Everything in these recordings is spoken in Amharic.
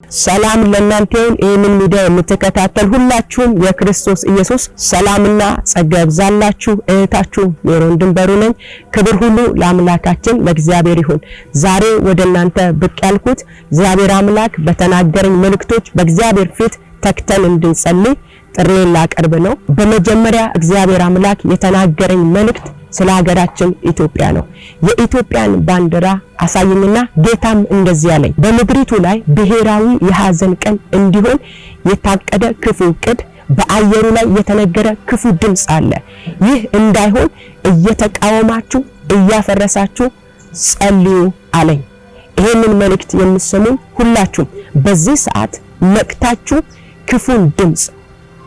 ሰላም ለእናንተ ይሁን። ይህንን ሚዲያ የምትከታተሉ ሁላችሁም የክርስቶስ ኢየሱስ ሰላምና ጸጋ ይብዛላችሁ። እህታችሁ ሜሮን ድንበሩ ነኝ። ክብር ሁሉ ለአምላካችን ለእግዚአብሔር ይሁን። ዛሬ ወደ እናንተ ብቅ ያልኩት እግዚአብሔር አምላክ በተናገረኝ መልእክቶች በእግዚአብሔር ፊት ተክተን እንድንጸልይ ጥሪዬን ላቀርብ ነው። በመጀመሪያ እግዚአብሔር አምላክ የተናገረኝ መልእክት ስለ ሀገራችን ኢትዮጵያ ነው። የኢትዮጵያን ባንዲራ አሳየኝና ጌታም እንደዚህ ያለኝ በምድሪቱ ላይ ብሔራዊ የሐዘን ቀን እንዲሆን የታቀደ ክፉ ዕቅድ በአየሩ ላይ የተነገረ ክፉ ድምጽ አለ። ይህ እንዳይሆን እየተቃወማችሁ እያፈረሳችሁ ጸልዩ አለኝ። ይሄንን መልእክት የምትሰሙ ሁላችሁም በዚህ ሰዓት ነቅታችሁ ክፉን ድምጽ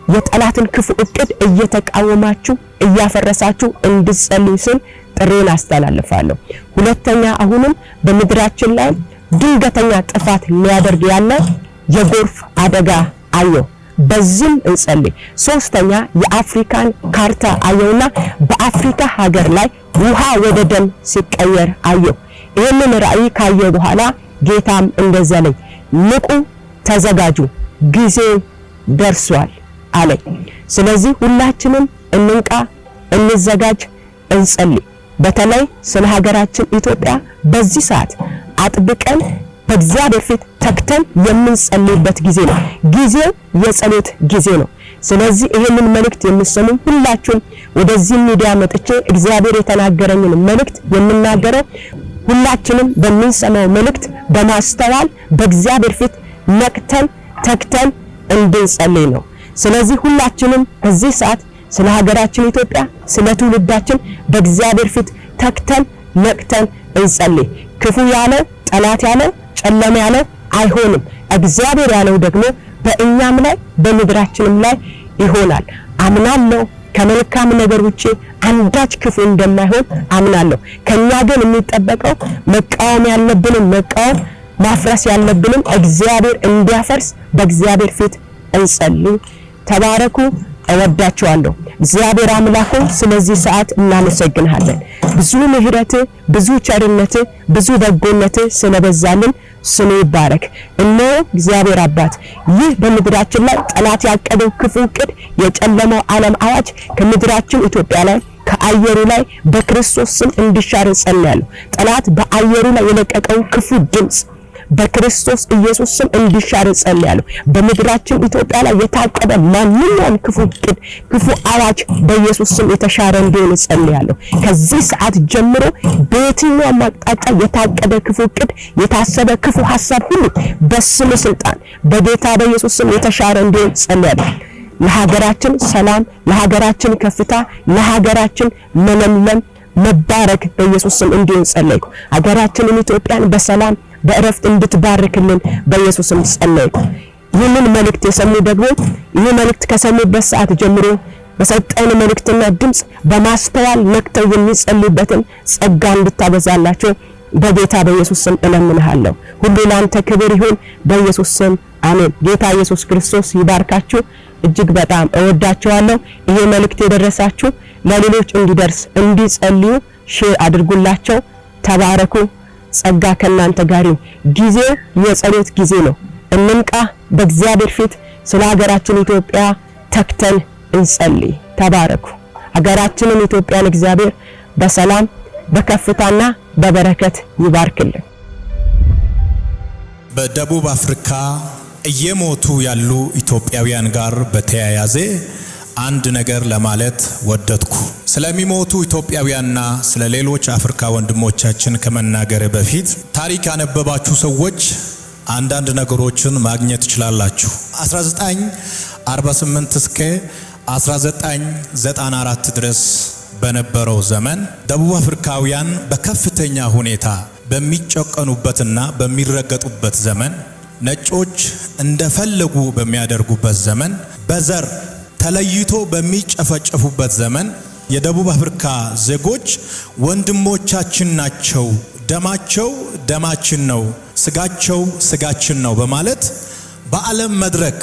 የጠላትን ክፉ ዕቅድ እየተቃወማችሁ እያፈረሳችሁ እንድትጸልዩ ስል ጥሪን አስተላልፋለሁ። ሁለተኛ አሁንም በምድራችን ላይ ድንገተኛ ጥፋት ሊያደርግ ያለ የጎርፍ አደጋ አየሁ። በዚህም እንጸልይ። ሶስተኛ የአፍሪካን ካርታ አየውና በአፍሪካ ሀገር ላይ ውሃ ወደ ደም ሲቀየር አየሁ። ይህንን ራእይ ካየሁ በኋላ ጌታም እንደዚህ አለኝ፣ ንቁ፣ ተዘጋጁ፣ ጊዜው ደርሷል አለኝ። ስለዚህ ሁላችንም እንንቃ፣ እንዘጋጅ፣ እንጸልይ። በተለይ ስለ ሀገራችን ኢትዮጵያ በዚህ ሰዓት አጥብቀን በእግዚአብሔር ፊት ተክተን የምንጸልይበት ጊዜ ነው። ጊዜው የጸሎት ጊዜ ነው። ስለዚህ ይሄንን መልእክት የምትሰሙ ሁላችሁም ወደዚህ ሚዲያ መጥቼ እግዚአብሔር የተናገረኝን መልእክት የምናገረው ሁላችንም በምንሰማው መልእክት በማስተዋል በእግዚአብሔር ፊት ነቅተን ተክተን እንድንጸልይ ነው። ስለዚህ ሁላችንም በዚህ ሰዓት ስለ ሀገራችን ኢትዮጵያ ስለ ትውልዳችን በእግዚአብሔር ፊት ተክተን ነቅተን እንጸልይ። ክፉ ያለው ጠላት ያለው ጨለማ ያለው አይሆንም። እግዚአብሔር ያለው ደግሞ በእኛም ላይ በምድራችንም ላይ ይሆናል። አምናለሁ። ከመልካም ነገር ውጪ አንዳች ክፉ እንደማይሆን አምናለሁ። ከኛ ግን የሚጠበቀው መቃወም ያለብንን መቃወም፣ ማፍረስ ያለብንን እግዚአብሔር እንዲያፈርስ በእግዚአብሔር ፊት እንጸልይ። ተባረኩ። እወዳችኋለሁ። እግዚአብሔር አምላክ ስለዚህ ሰዓት እናመሰግንሃለን። ብዙ ምህረት፣ ብዙ ቸርነት፣ ብዙ በጎነት ስለበዛልን ስሙ ይባረክ። እነሆ እግዚአብሔር አባት ይህ በምድራችን ላይ ጠላት ያቀደው ክፉ ዕቅድ የጨለማው ዓለም አዋጅ ከምድራችን ኢትዮጵያ ላይ ከአየሩ ላይ በክርስቶስ ስም እንዲሻር ጸልያለሁ። ጠላት በአየሩ ላይ የለቀቀው ክፉ ድምጽ በክርስቶስ ኢየሱስ ስም እንዲሻር ጸልያለሁ። በምድራችን ኢትዮጵያ ላይ የታቀደ ማንኛውም ክፉ ዕቅድ፣ ክፉ አዋጅ በኢየሱስ ስም የተሻረ እንዲሆን ጸልያለሁ። ከዚህ ሰዓት ጀምሮ በየትኛውም አቅጣጫ የታቀደ ክፉ ዕቅድ፣ የታሰበ ክፉ ሐሳብ ሁሉ በስም ስልጣን በጌታ በኢየሱስ ስም የተሻረ እንዲሆን ጸልያለሁ። ለሀገራችን ሰላም፣ ለሀገራችን ከፍታ፣ ለሀገራችን መለምለም መባረክ በኢየሱስ ስም እንዲሆን ጸለይኩ። ሀገራችንን ኢትዮጵያን በሰላም በእረፍት እንድትባርክልን በኢየሱስ ስም ጸለይኩ። ይህንን መልእክት የሰሙ ደግሞ ይህ መልእክት ከሰሙበት ሰዓት ጀምሮ በሰጠን መልእክትና ድምጽ በማስተዋል ነክተው የሚጸልዩበትን ጸጋ እንድታበዛላቸው በጌታ በኢየሱስ ስም እለምንሃለሁ። ሁሉ ላንተ ክብር ይሁን በኢየሱስ ስም አሜን። ጌታ ኢየሱስ ክርስቶስ ይባርካችሁ። እጅግ በጣም እወዳችኋለሁ። ይሄ መልእክት የደረሳችሁ ለሌሎች እንዲደርስ እንዲጸልዩ ሼር አድርጉላቸው። ተባረኩ። ጸጋ ከናንተ ጋር ይሁን። ጊዜው የጸሎት ጊዜ ነው። እንንቃ። በእግዚአብሔር ፊት ስለ ሀገራችን ኢትዮጵያ ተክተን እንጸልይ። ተባረኩ። ሀገራችንን ኢትዮጵያን እግዚአብሔር በሰላም በከፍታና በበረከት ይባርክልን። በደቡብ አፍሪካ እየሞቱ ያሉ ኢትዮጵያውያን ጋር በተያያዘ አንድ ነገር ለማለት ወደድኩ። ስለሚሞቱ ኢትዮጵያውያንና ስለ ሌሎች አፍሪካ ወንድሞቻችን ከመናገር በፊት ታሪክ ያነበባችሁ ሰዎች አንዳንድ ነገሮችን ማግኘት ትችላላችሁ። 1948 እስከ 1994 ድረስ በነበረው ዘመን ደቡብ አፍሪካውያን በከፍተኛ ሁኔታ በሚጨቀኑበትና በሚረገጡበት ዘመን፣ ነጮች እንደፈለጉ በሚያደርጉበት ዘመን፣ በዘር ተለይቶ በሚጨፈጨፉበት ዘመን የደቡብ አፍሪካ ዜጎች ወንድሞቻችን ናቸው፣ ደማቸው ደማችን ነው፣ ስጋቸው ስጋችን ነው በማለት በዓለም መድረክ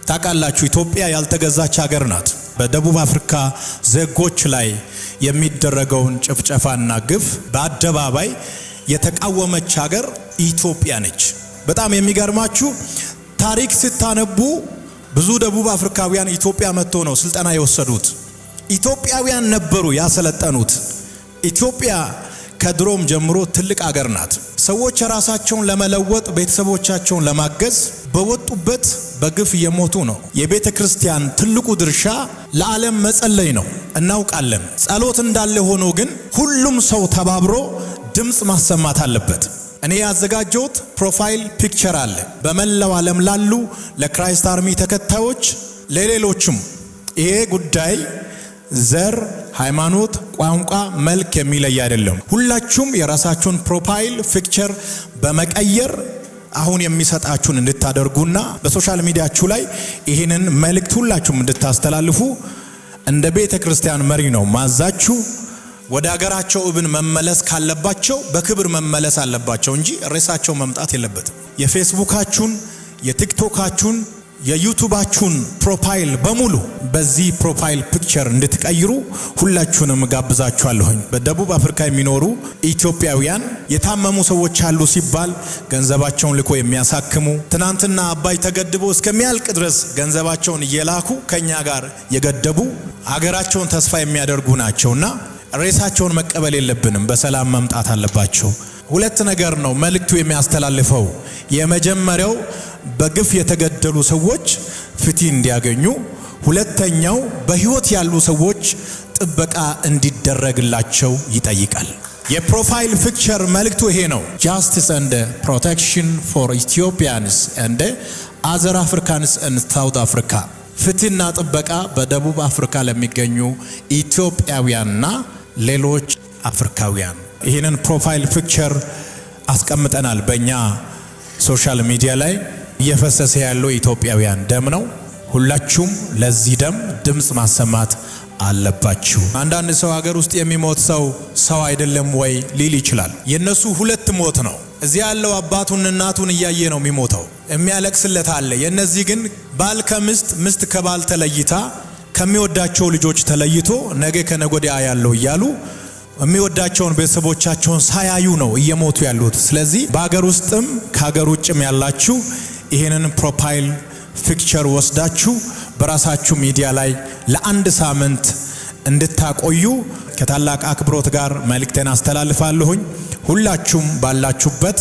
ታውቃላችሁ፣ ኢትዮጵያ ያልተገዛች ሀገር ናት። በደቡብ አፍሪካ ዜጎች ላይ የሚደረገውን ጭፍጨፋና ግፍ በአደባባይ የተቃወመች ሀገር ኢትዮጵያ ነች። በጣም የሚገርማችሁ ታሪክ ስታነቡ ብዙ ደቡብ አፍሪካውያን ኢትዮጵያ መጥቶ ነው ስልጠና የወሰዱት። ኢትዮጵያውያን ነበሩ ያሰለጠኑት። ኢትዮጵያ ከድሮም ጀምሮ ትልቅ አገር ናት። ሰዎች ራሳቸውን ለመለወጥ ቤተሰቦቻቸውን ለማገዝ በወጡበት በግፍ እየሞቱ ነው። የቤተ ክርስቲያን ትልቁ ድርሻ ለዓለም መጸለይ ነው፣ እናውቃለን። ጸሎት እንዳለ ሆኖ ግን ሁሉም ሰው ተባብሮ ድምጽ ማሰማት አለበት። እኔ ያዘጋጀሁት ፕሮፋይል ፒክቸር አለ። በመላው ዓለም ላሉ ለክራይስት አርሚ ተከታዮች ለሌሎችም ይሄ ጉዳይ ዘር፣ ሃይማኖት፣ ቋንቋ፣ መልክ የሚለይ አይደለም። ሁላችሁም የራሳችሁን ፕሮፋይል ፒክቸር በመቀየር አሁን የሚሰጣችሁን እንድታደርጉና በሶሻል ሚዲያችሁ ላይ ይሄንን መልእክት ሁላችሁም እንድታስተላልፉ እንደ ቤተ ክርስቲያን መሪ ነው ማዛችሁ። ወደ ሀገራቸው እብን መመለስ ካለባቸው በክብር መመለስ አለባቸው እንጂ ሬሳቸው መምጣት የለበትም። የፌስቡካችሁን፣ የቲክቶካችሁን፣ የዩቲዩባችሁን ፕሮፋይል በሙሉ በዚህ ፕሮፋይል ፒክቸር እንድትቀይሩ ሁላችሁንም ጋብዛችኋለሁኝ። በደቡብ አፍሪካ የሚኖሩ ኢትዮጵያውያን የታመሙ ሰዎች አሉ ሲባል ገንዘባቸውን ልኮ የሚያሳክሙ፣ ትናንትና አባይ ተገድቦ እስከሚያልቅ ድረስ ገንዘባቸውን እየላኩ ከኛ ጋር የገደቡ ሀገራቸውን ተስፋ የሚያደርጉ ናቸውና ሬሳቸውን መቀበል የለብንም። በሰላም መምጣት አለባቸው። ሁለት ነገር ነው መልእክቱ የሚያስተላልፈው። የመጀመሪያው በግፍ የተገደሉ ሰዎች ፍትህ እንዲያገኙ፣ ሁለተኛው በህይወት ያሉ ሰዎች ጥበቃ እንዲደረግላቸው ይጠይቃል። የፕሮፋይል ፒክቸር መልእክቱ ይሄ ነው። Justice and protection for Ethiopians and other Africans in South Africa። ፍትህና ጥበቃ በደቡብ አፍሪካ ለሚገኙ ኢትዮጵያውያንና ሌሎች አፍሪካውያን። ይህንን ፕሮፋይል ፒክቸር አስቀምጠናል በእኛ ሶሻል ሚዲያ ላይ። እየፈሰሰ ያለው ኢትዮጵያውያን ደም ነው። ሁላችሁም ለዚህ ደም ድምጽ ማሰማት አለባችሁ። አንዳንድ ሰው ሀገር ውስጥ የሚሞት ሰው አይደለም ወይ ሊል ይችላል። የነሱ ሁለት ሞት ነው። እዚህ ያለው አባቱን እናቱን እያየ ነው የሚሞተው፣ የሚያለቅስለት አለ። የነዚህ ግን ባል ከሚስት፣ ሚስት ከባል ተለይታ ከሚወዳቸው ልጆች ተለይቶ ነገ ከነጎዲያ ያለው እያሉ የሚወዳቸውን ቤተሰቦቻቸውን ሳያዩ ነው እየሞቱ ያሉት። ስለዚህ በሀገር ውስጥም ከሀገር ውጭም ያላችሁ ይሄንን ፕሮፋይል ፒክቸር ወስዳችሁ በራሳችሁ ሚዲያ ላይ ለአንድ ሳምንት እንድታቆዩ ከታላቅ አክብሮት ጋር መልእክቴን አስተላልፋለሁኝ። ሁላችሁም ባላችሁበት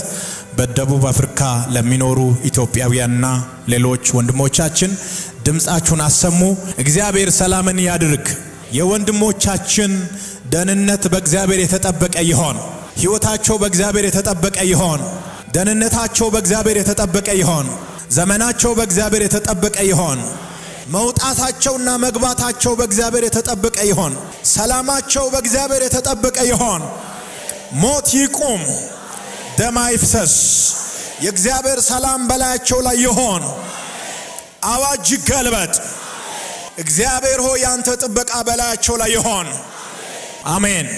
በደቡብ አፍሪካ ለሚኖሩ ኢትዮጵያውያንና ሌሎች ወንድሞቻችን ድምጻችሁን አሰሙ። እግዚአብሔር ሰላምን ያድርግ። የወንድሞቻችን ደህንነት በእግዚአብሔር የተጠበቀ ይሆን። ሕይወታቸው በእግዚአብሔር የተጠበቀ ይሆን። ደህንነታቸው በእግዚአብሔር የተጠበቀ ይሆን። ዘመናቸው በእግዚአብሔር የተጠበቀ ይሆን። መውጣታቸውና መግባታቸው በእግዚአብሔር የተጠበቀ ይሆን። ሰላማቸው በእግዚአብሔር የተጠበቀ ይሆን። ሞት ይቁም፣ ደም አይፍሰስ። የእግዚአብሔር ሰላም በላያቸው ላይ ይሆን። አዋጅ ይገልበጥ። እግዚአብሔር ሆይ ያንተ ጥበቃ በላያቸው ላይ ይሆን። አሜን።